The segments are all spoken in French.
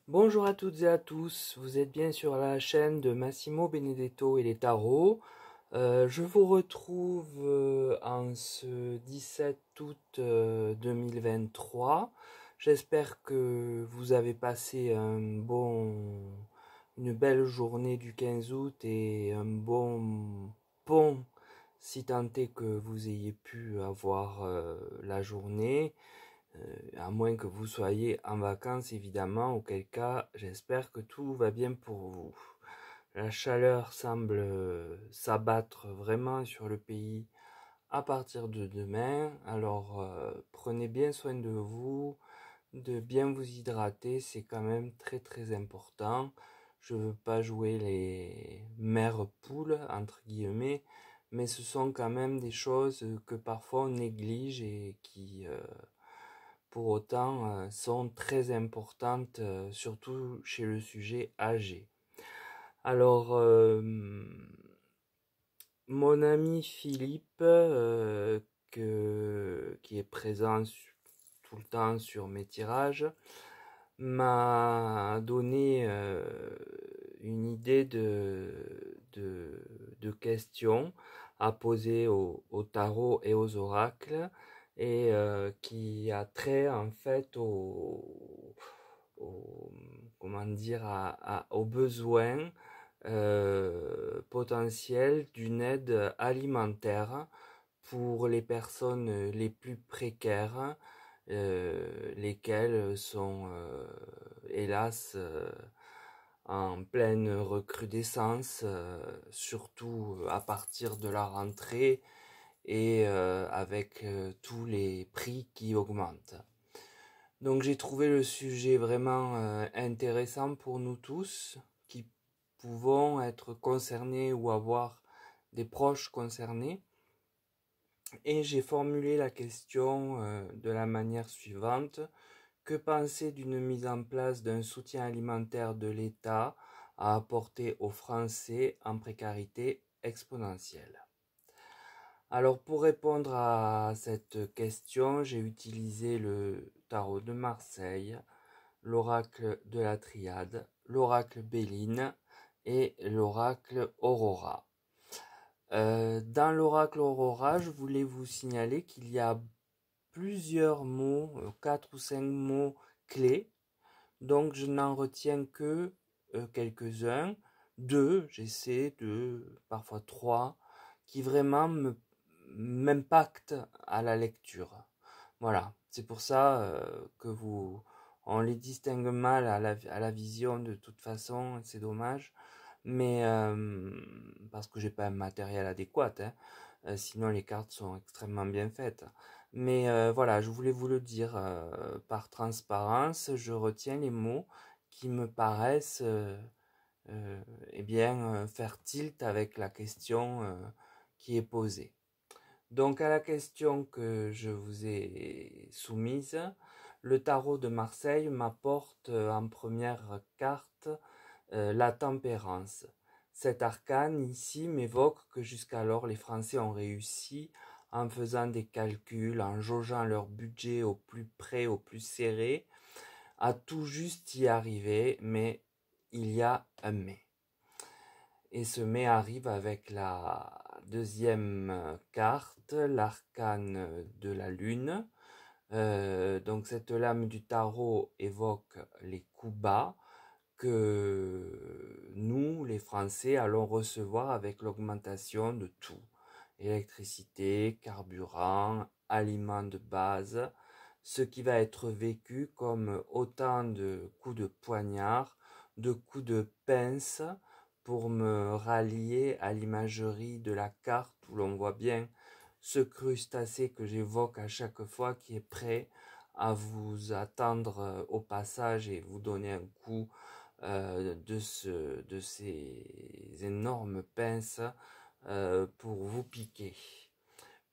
Bonjour à toutes et à tous, vous êtes bien sur la chaîne de Massimo Benedetto et les tarots. Je vous retrouve en ce 17 août 2023. J'espère que vous avez passé une belle journée du 15 août et un bon pont, si tant est que vous ayez pu avoir la journée. À moins que vous soyez en vacances évidemment, auquel cas j'espère que tout va bien pour vous. La chaleur semble s'abattre vraiment sur le pays à partir de demain, alors prenez bien soin de vous, de bien vous hydrater, c'est quand même très très important. Je veux pas jouer les mères poules entre guillemets, mais ce sont quand même des choses que parfois on néglige et qui pour autant sont très importantes, surtout chez le sujet âgé. Alors, mon ami Philippe, qui est présent tout le temps sur mes tirages, m'a donné une idée de questions à poser au tarot et aux oracles et qui a trait en fait au comment dire aux besoins potentiels d'une aide alimentaire pour les personnes les plus précaires, lesquelles sont hélas en pleine recrudescence, surtout à partir de la rentrée et avec tous les prix qui augmentent. Donc j'ai trouvé le sujet vraiment intéressant pour nous tous qui pouvons être concernés ou avoir des proches concernés. Et j'ai formulé la question de la manière suivante. Que penser d'une mise en place d'un soutien alimentaire de l'État à apporter aux Français en précarité exponentielle? Alors pour répondre à cette question, j'ai utilisé le tarot de Marseille, l'oracle de la Triade, l'oracle Béline et l'oracle Aurora. Dans l'oracle Aurora, je voulais vous signaler qu'il y a plusieurs mots, 4 ou 5 mots clés, donc je n'en retiens que quelques-uns, deux, j'essaie de, parfois trois, qui vraiment m'impactent à la lecture. Voilà, c'est pour ça que on les distingue mal à la vision de toute façon, c'est dommage, mais parce que j'ai pas un matériel adéquat, hein. Sinon les cartes sont extrêmement bien faites. Mais voilà, je voulais vous le dire par transparence, je retiens les mots qui me paraissent eh bien faire tilt avec la question qui est posée. Donc à la question que je vous ai soumise, le tarot de Marseille m'apporte en première carte la tempérance. Cet arcane ici m'évoque que jusqu'alors les Français ont réussi en faisant des calculs, en jaugeant leur budget au plus près, au plus serré, à tout juste y arriver, mais il y a un mais. Et ce mais arrive avec la deuxième carte, l'arcane de la lune. Donc cette lame du tarot évoque les coups bas que nous, les Français, allons recevoir avec l'augmentation de tout. Électricité, carburant, aliments de base, ce qui va être vécu comme autant de coups de poignard, de coups de pince, pour me rallier à l'imagerie de la carte où l'on voit bien ce crustacé que j'évoque à chaque fois qui est prêt à vous attendre au passage et vous donner un coup de ces énormes pinces pour vous piquer.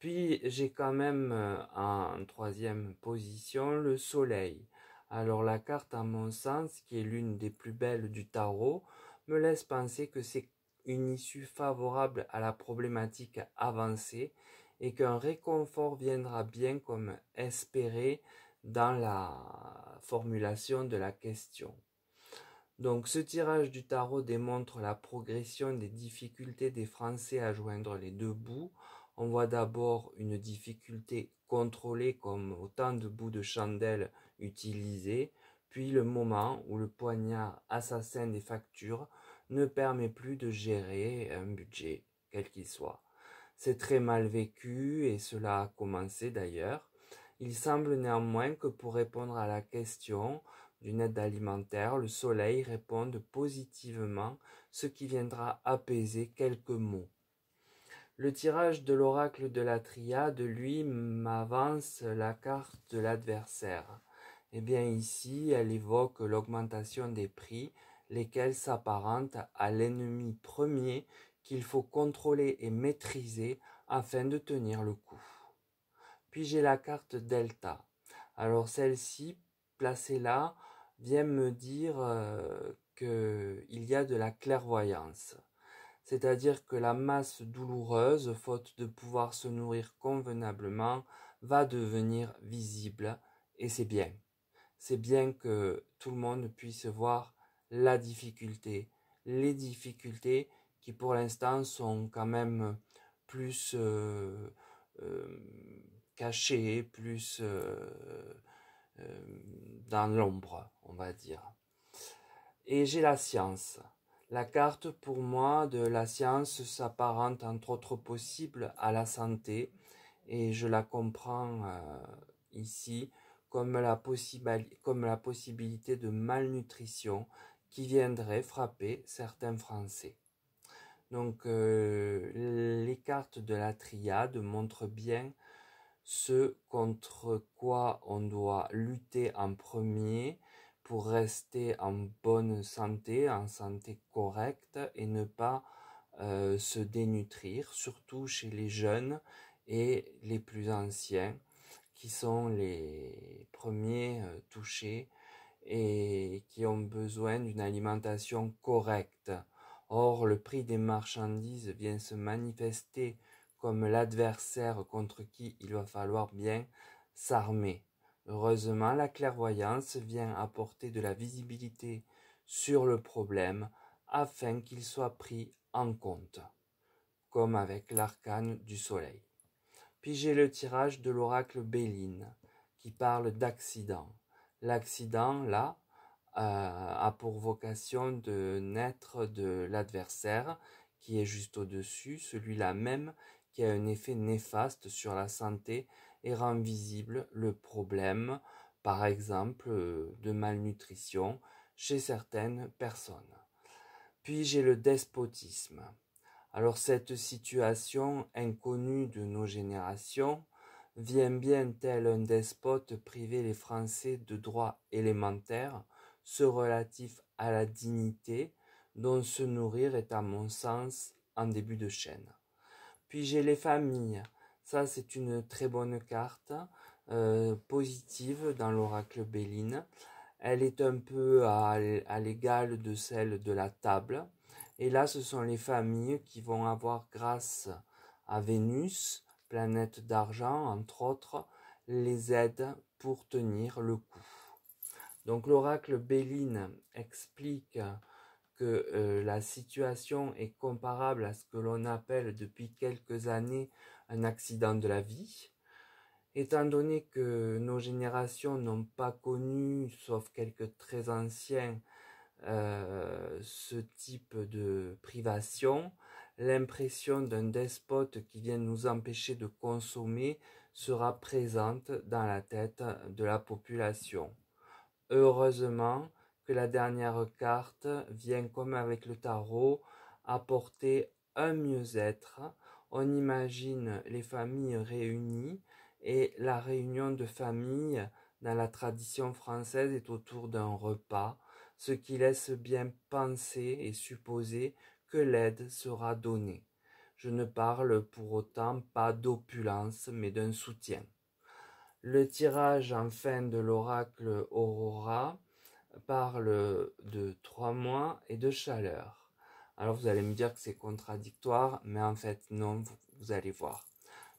Puis j'ai quand même en troisième position le soleil. Alors la carte, à mon sens, qui est l'une des plus belles du tarot, me laisse penser que c'est une issue favorable à la problématique avancée et qu'un réconfort viendra bien comme espéré dans la formulation de la question. Donc ce tirage du tarot démontre la progression des difficultés des Français à joindre les deux bouts. On voit d'abord une difficulté contrôlée comme autant de bouts de chandelle utilisés, puis le moment où le poignard assassin des factures ne permet plus de gérer un budget, quel qu'il soit. C'est très mal vécu et cela a commencé d'ailleurs. Il semble néanmoins que pour répondre à la question d'une aide alimentaire, le soleil réponde positivement, ce qui viendra apaiser quelques maux. Le tirage de l'oracle de la triade, lui, m'avance la carte de l'adversaire. Eh bien ici, elle évoque l'augmentation des prix, lesquels s'apparentent à l'ennemi premier qu'il faut contrôler et maîtriser afin de tenir le coup. Puis j'ai la carte Delta. Alors celle-ci, placée là, vient me dire qu'il y a de la clairvoyance. C'est-à-dire que la masse douloureuse, faute de pouvoir se nourrir convenablement, va devenir visible. Et c'est bien. C'est bien que tout le monde puisse voir la difficulté, les difficultés qui pour l'instant sont quand même plus euh, cachées, plus dans l'ombre, on va dire. Et j'ai la science. La carte pour moi de la science s'apparente entre autres possibles à la santé et je la comprends ici comme la possibilité de malnutrition qui viendrait frapper certains Français. Donc les cartes de la triade montrent bien ce contre quoi on doit lutter en premier pour rester en bonne santé, en santé correcte et ne pas se dénutrir, surtout chez les jeunes et les plus anciens qui sont les premiers touchés et qui ont besoin d'une alimentation correcte. Or, le prix des marchandises vient se manifester comme l'adversaire contre qui il va falloir bien s'armer. Heureusement, la clairvoyance vient apporter de la visibilité sur le problème afin qu'il soit pris en compte, comme avec l'arcane du soleil. Puis j'ai le tirage de l'oracle Béline qui parle d'accident. L'accident, là, a pour vocation de naître de l'adversaire qui est juste au-dessus, celui-là même qui a un effet néfaste sur la santé et rend visible le problème, par exemple, de malnutrition chez certaines personnes. Puis j'ai le despotisme. Alors cette situation inconnue de nos générations vient bien tel un despote priver les Français de droits élémentaires, ceux relatifs à la dignité, dont se nourrir est à mon sens en début de chaîne. Puis j'ai les familles. Ça c'est une très bonne carte, positive dans l'oracle Béline. Elle est un peu à l'égal de celle de la table. Et là, ce sont les familles qui vont avoir, grâce à Vénus, planète d'argent, entre autres, les aides pour tenir le coup. Donc l'oracle Béline explique que la situation est comparable à ce que l'on appelle depuis quelques années un accident de la vie. Étant donné que nos générations n'ont pas connu, sauf quelques très anciens, ce type de privation, l'impression d'un despote qui vient nous empêcher de consommer sera présente dans la tête de la population. Heureusement que la dernière carte vient, comme avec le tarot, apporter un mieux-être. On imagine les familles réunies et la réunion de famille dans la tradition française est autour d'un repas, ce qui laisse bien penser et supposer que l'aide sera donnée. Je ne parle pour autant pas d'opulence, mais d'un soutien. Le tirage en fin de l'oracle Aurora parle de 3 mois et de chaleur. Alors vous allez me dire que c'est contradictoire, mais en fait non, vous allez voir.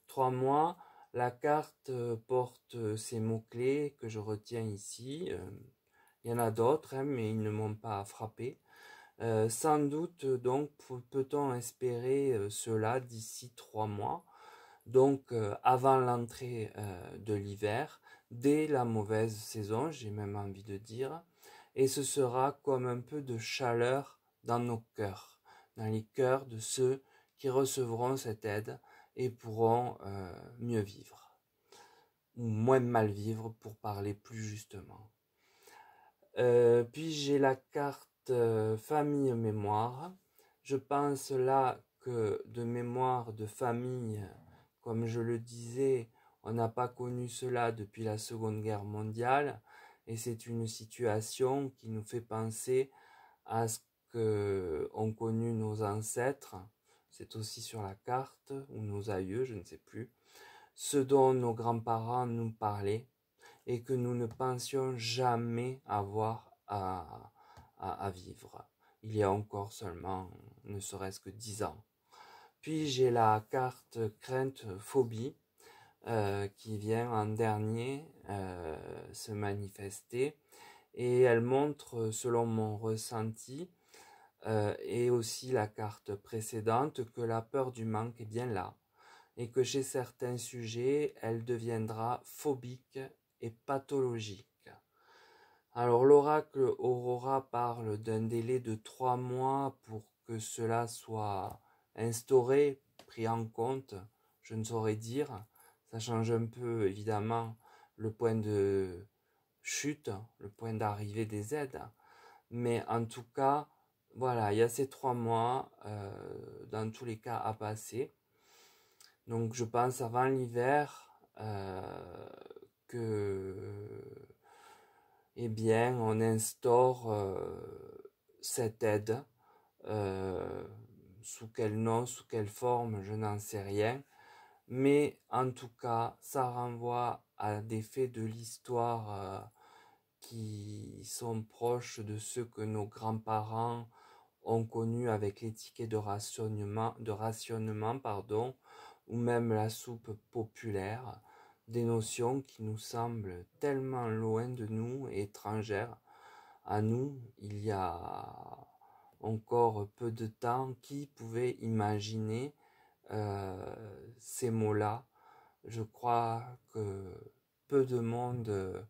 3 mois, la carte porte ces mots-clés que je retiens ici. Il y en a d'autres, hein, mais ils ne m'ont pas frappé. Sans doute, donc, peut-on espérer cela d'ici 3 mois, donc avant l'entrée de l'hiver, dès la mauvaise saison, j'ai même envie de dire, et ce sera comme un peu de chaleur dans nos cœurs, dans les cœurs de ceux qui recevront cette aide et pourront mieux vivre, ou moins mal vivre pour parler plus justement. Puis j'ai la carte famille mémoire. Je pense là que de mémoire de famille, comme je le disais, on n'a pas connu cela depuis la Seconde Guerre mondiale et c'est une situation qui nous fait penser à ce que ont connu nos ancêtres. C'est aussi sur la carte, ou nos aïeux, je ne sais plus, ce dont nos grands-parents nous parlaient et que nous ne pensions jamais avoir à vivre. Il y a encore seulement ne serait-ce que 10 ans. Puis j'ai la carte crainte phobie qui vient en dernier se manifester et elle montre selon mon ressenti et aussi la carte précédente que la peur du manque est bien là et que chez certains sujets elle deviendra phobique et pathologique. Alors l'oracle Aurora parle d'un délai de 3 mois pour que cela soit instauré, pris en compte, je ne saurais dire. Ça change un peu évidemment le point de chute, le point d'arrivée des aides. Mais en tout cas, voilà, il y a ces 3 mois dans tous les cas à passer. Donc je pense avant l'hiver que eh bien, on instaure cette aide. Euh, Sous quel nom, sous quelle forme, je n'en sais rien. Mais en tout cas, ça renvoie à des faits de l'histoire qui sont proches de ceux que nos grands-parents ont connus avec les tickets de rationnement, pardon, ou même la soupe populaire, des notions qui nous semblent tellement loin de nous et étrangères à nous il y a encore peu de temps. Qui pouvait imaginer ces mots-là? Je crois que peu de monde,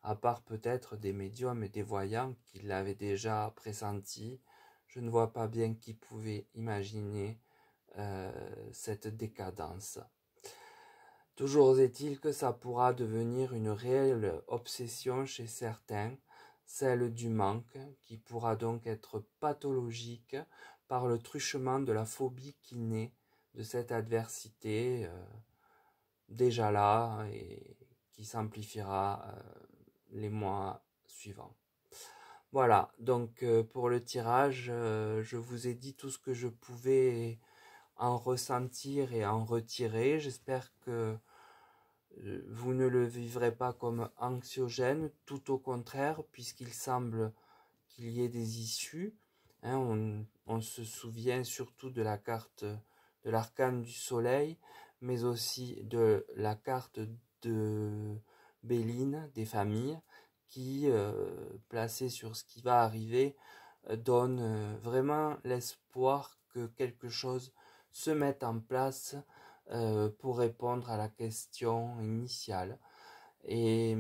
à part peut-être des médiums et des voyants qui l'avaient déjà pressenti, je ne vois pas bien qui pouvait imaginer cette décadence. Toujours est-il que ça pourra devenir une réelle obsession chez certains, celle du manque, qui pourra donc être pathologique par le truchement de la phobie qui naît de cette adversité déjà là et qui s'amplifiera les mois suivants. Voilà, donc pour le tirage, je vous ai dit tout ce que je pouvais en ressentir et en retirer. J'espère que vous ne le vivrez pas comme anxiogène, tout au contraire, puisqu'il semble qu'il y ait des issues. On se souvient surtout de la carte de l'arcane du soleil, mais aussi de la carte de Béline, des familles, qui, placée sur ce qui va arriver, donne vraiment l'espoir que quelque chose se mette en place pour répondre à la question initiale. Et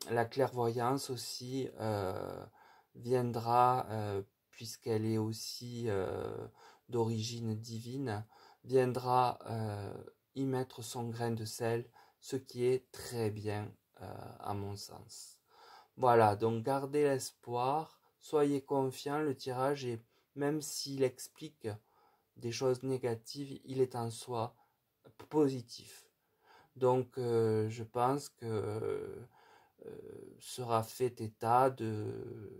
la clairvoyance aussi viendra, puisqu'elle est aussi d'origine divine, viendra y mettre son grain de sel, ce qui est très bien à mon sens. Voilà, donc gardez l'espoir, soyez confiants, le tirage est, même s'il explique des choses négatives, il est en soi positif. Donc je pense que sera fait état de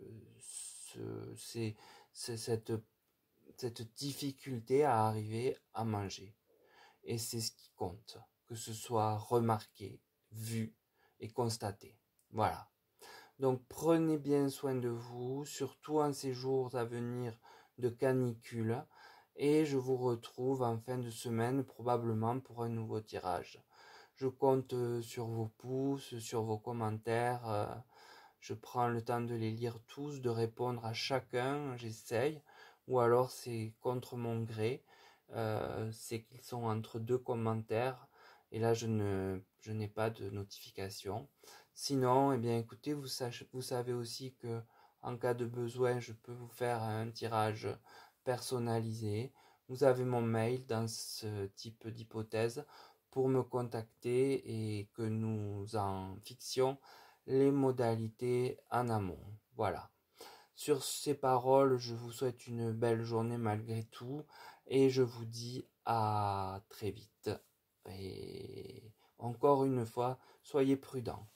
cette difficulté à arriver à manger. Et c'est ce qui compte, que ce soit remarqué, vu et constaté. Voilà. Donc prenez bien soin de vous, surtout en ces jours à venir de canicule. Et je vous retrouve en fin de semaine probablement pour un nouveau tirage. Je compte sur vos pouces, sur vos commentaires. je prends le temps de les lire tous, de répondre à chacun, j'essaye, ou alors c'est contre mon gré, c'est qu'ils sont entre deux commentaires, et là je n'ai pas de notification. Sinon, eh bien écoutez, vous savez aussi que en cas de besoin, je peux vous faire un tirage personnalisé. Vous avez mon mail dans ce type d'hypothèse pour me contacter et que nous en fixions les modalités en amont. Voilà. Sur ces paroles, je vous souhaite une belle journée malgré tout et je vous dis à très vite. Et encore une fois, soyez prudents.